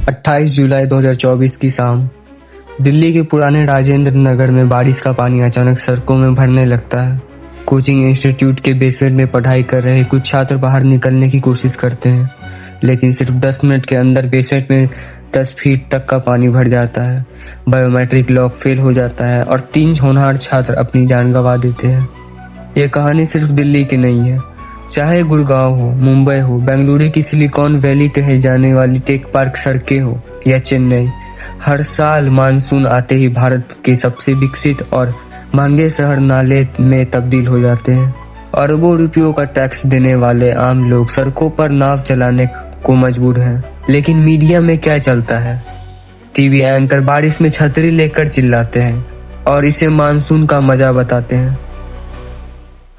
28 जुलाई 2024 की शाम दिल्ली के पुराने राजेंद्र नगर में बारिश का पानी अचानक सड़कों में भरने लगता है। कोचिंग इंस्टीट्यूट के बेसमेंट में पढ़ाई कर रहे कुछ छात्र बाहर निकलने की कोशिश करते हैं, लेकिन सिर्फ 10 मिनट के अंदर बेसमेंट में 10 फीट तक का पानी भर जाता है। बायोमेट्रिक लॉक फेल हो जाता है और 3 होनहार छात्र अपनी जान गंवा देते हैं। ये कहानी सिर्फ दिल्ली की नहीं है। चाहे गुड़गांव हो, मुंबई हो, बेंगलुरु की सिलिकॉन वैली कहे जाने वाली टेक पार्क सड़कें हो या चेन्नई, हर साल मानसून आते ही भारत के सबसे विकसित और महंगे शहर नाले में तब्दील हो जाते हैं। अरबों रुपयों का टैक्स देने वाले आम लोग सड़कों पर नाव चलाने को मजबूर हैं। लेकिन मीडिया में क्या चलता है? टीवी एंकर बारिश में छतरी लेकर चिल्लाते हैं और इसे मानसून का मजा बताते हैं।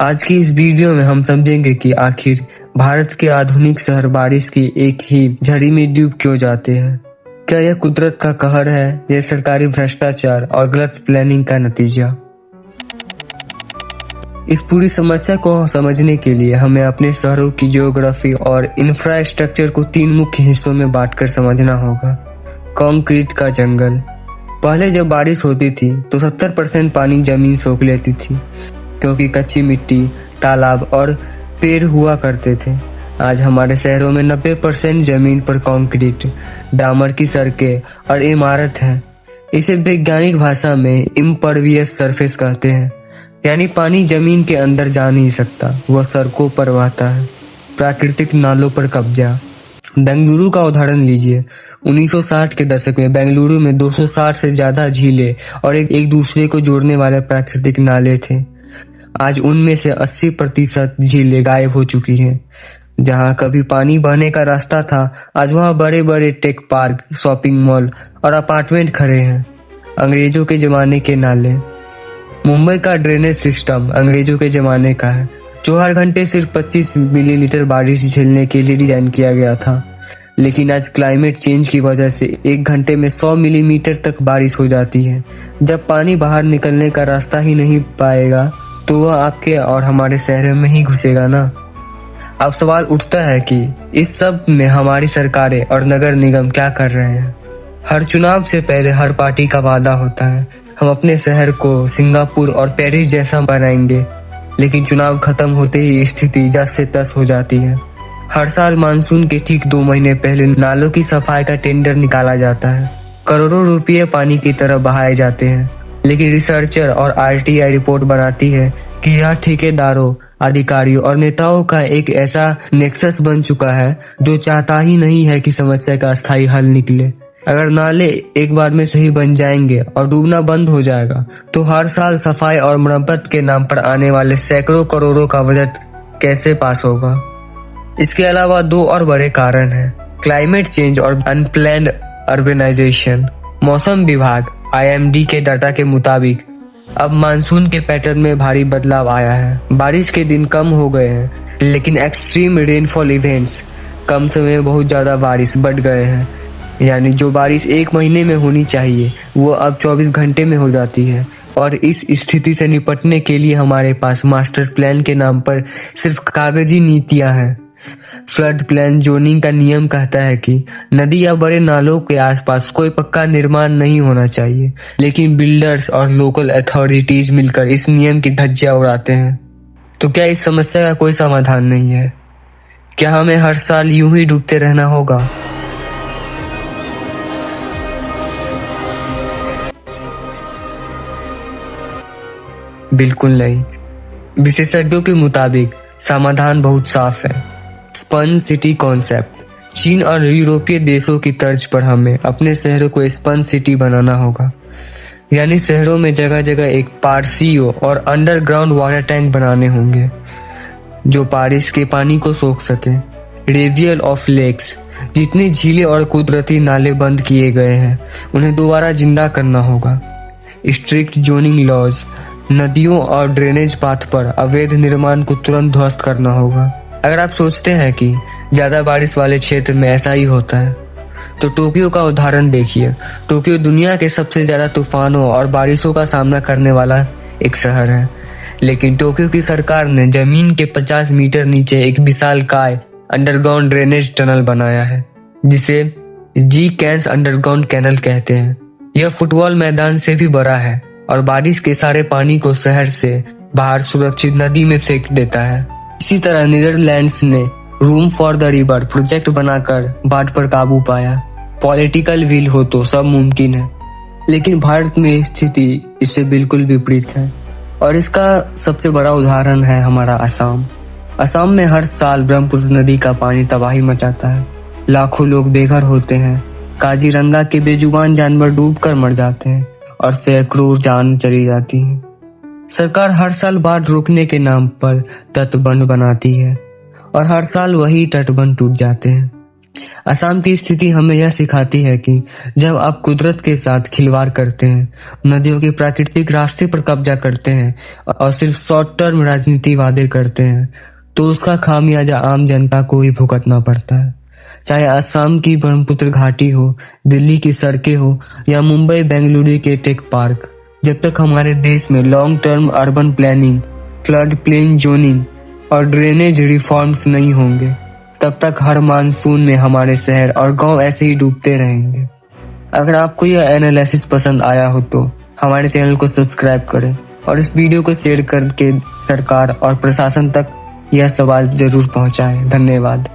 आज की इस वीडियो में हम समझेंगे कि आखिर भारत के आधुनिक शहर बारिश की एक ही झड़ी में डूब क्यों जाते हैं। क्या यह कुदरत का कहर है या सरकारी भ्रष्टाचार और गलत प्लानिंग का नतीजा? इस पूरी समस्या को समझने के लिए हमें अपने शहरों की ज्योग्राफी और इंफ्रास्ट्रक्चर को 3 मुख्य हिस्सों में बांटकर समझना होगा। कंक्रीट का जंगल। पहले जब बारिश होती थी तो 70% पानी जमीन सोख लेती थी, क्योंकि कच्ची मिट्टी, तालाब और पेड़ हुआ करते थे। आज हमारे शहरों में 90% जमीन पर कंक्रीट, डामर की सड़कें और इमारत हैं। इसे वैज्ञानिक भाषा में इम्परवियस सरफेस कहते हैं, यानी पानी जमीन के अंदर जा नहीं सकता, वह सड़कों पर बहता है। प्राकृतिक नालों पर कब्जा। बेंगलुरु का उदाहरण लीजिए। 1960 के दशक में बेंगलुरु में 260 से ज्यादा झीलें और एक दूसरे को जोड़ने वाले प्राकृतिक नाले थे। आज उनमें से 80% झीलें गायब हो चुकी हैं। जहां कभी पानी बहने का रास्ता था, आज वहां बड़े बड़े टेक पार्क, शॉपिंग मॉल और अपार्टमेंट खड़े हैं। अंग्रेजों के जमाने के नाले। मुंबई का ड्रेनेज सिस्टम अंग्रेजों के जमाने का है, जो हर घंटे सिर्फ 25 मिलीलीटर बारिश झेलने के लिए डिजाइन किया गया था। लेकिन आज क्लाइमेट चेंज की वजह से 1 घंटे में 100 मिलीमीटर तक बारिश हो जाती है। जब पानी बाहर निकलने का रास्ता ही नहीं पाएगा तो वह आपके और हमारे शहर में ही घुसेगा ना। अब सवाल उठता है कि इस सब में हमारी सरकारें और नगर निगम क्या कर रहे हैं। हर चुनाव से पहले हर पार्टी का वादा होता है, हम अपने शहर को सिंगापुर और पेरिस जैसा बनाएंगे, लेकिन चुनाव खत्म होते ही स्थिति जस से तस हो जाती है। हर साल मानसून के ठीक 2 महीने पहले नालों की सफाई का टेंडर निकाला जाता है। करोड़ों रुपये पानी की तरफ बहाए जाते हैं, लेकिन रिसर्चर और आरटीआई रिपोर्ट बनाती है कि यह ठेकेदारों, अधिकारियों और नेताओं का एक ऐसा नेक्सस बन चुका है जो चाहता ही नहीं है कि समस्या का अस्थायी हल निकले। अगर नाले एक बार में सही बन जाएंगे और डूबना बंद हो जाएगा तो हर साल सफाई और मरम्मत के नाम पर आने वाले सैकड़ों करोड़ों का बजट कैसे पास होगा। इसके अलावा 2 और बड़े कारण हैं, क्लाइमेट चेंज और अनप्लैन्ड अर्बनाइजेशन। मौसम विभाग IMD के डाटा के मुताबिक अब मानसून के पैटर्न में भारी बदलाव आया है। बारिश के दिन कम हो गए हैं, लेकिन एक्सट्रीम रेनफॉल इवेंट्स, कम समय में बहुत ज्यादा बारिश, बढ़ गए हैं। यानी जो बारिश 1 महीने में होनी चाहिए वो अब 24 घंटे में हो जाती है। और इस स्थिति से निपटने के लिए हमारे पास मास्टर प्लान के नाम पर सिर्फ कागजी नीतियां हैं। फ्लड प्लान जोनिंग का नियम कहता है कि नदी या बड़े नालों के आसपास कोई पक्का निर्माण नहीं होना चाहिए, लेकिन बिल्डर्स और लोकल अथॉरिटीज मिलकर इस नियम की धज्जियां उड़ाते हैं। तो क्या इस समस्या का कोई समाधान नहीं है? क्या हमें हर साल यूं ही डूबते रहना होगा? बिल्कुल नहीं। विशेषज्ञों के मुताबिक समाधान बहुत साफ है। Sponge city concept. चीन और यूरोपीय देशों की तर्ज पर हमें अपने शहरों को स्पंज सिटी बनाना होगा, यानी शहरों में जगह जगह एक पारसीओ और अंडरग्राउंड वाटर टैंक बनाने होंगे जो बारिश के पानी को सोख सके। रिवियल ऑफ लेक्स। जितने झीलें और कुदरती नाले बंद किए गए हैं उन्हें दोबारा जिंदा करना होगा। Strict zoning laws. नदियों और ड्रेनेज पाथ पर अवैध निर्माण को तुरंत ध्वस्त करना होगा। अगर आप सोचते हैं कि ज्यादा बारिश वाले क्षेत्र में ऐसा ही होता है तो टोक्यो का उदाहरण देखिए। टोक्यो दुनिया के सबसे ज्यादा तूफानों और बारिशों का सामना करने वाला एक शहर है, लेकिन टोक्यो की सरकार ने जमीन के 50 मीटर नीचे एक विशालकाय अंडरग्राउंड ड्रेनेज टनल बनाया है, जिसे जी कैंस अंडरग्राउंड कैनल कहते हैं। यह फुटबॉल मैदान से भी बड़ा है और बारिश के सारे पानी को शहर से बाहर सुरक्षित नदी में फेंक देता है। इसी तरह नीदरलैंड्स ने room for the river project बनाकर बाढ़ पर काबू पाया। पॉलिटिकल विल हो तो सब मुमकिन है, लेकिन भारत में स्थिति इससे बिल्कुल विपरीत है और इसका सबसे बड़ा उदाहरण है हमारा असम। असम में हर साल ब्रह्मपुत्र नदी का पानी तबाही मचाता है। लाखों लोग बेघर होते हैं, काजीरंगा के बेजुबान जानवर डूबकर मर जाते हैं और सैकड़ों जान चली जाती है। सरकार हर साल बाढ़ रोकने के नाम पर तटबंध बनाती है और हर साल वही तटबंध टूट जाते हैं। असम की स्थिति हमें यह सिखाती है कि जब आप कुदरत के साथ खिलवाड़ करते हैं, नदियों के प्राकृतिक रास्ते पर कब्जा करते हैं और सिर्फ शॉर्ट टर्म राजनीति वादे करते हैं, तो उसका खामियाजा आम जनता को ही भुगतना पड़ता है। चाहे असम की ब्रह्मपुत्र घाटी हो, दिल्ली की सड़कें हो या मुंबई बेंगलुरु के टेक पार्क, जब तक हमारे देश में long term urban planning, flood plain zoning और ड्रेनेज रिफॉर्म्स नहीं होंगे, तब तक हर मानसून में हमारे शहर और गांव ऐसे ही डूबते रहेंगे। अगर आपको यह एनालिसिस पसंद आया हो तो हमारे चैनल को सब्सक्राइब करें और इस वीडियो को शेयर करके सरकार और प्रशासन तक यह सवाल जरूर पहुंचाएं। धन्यवाद।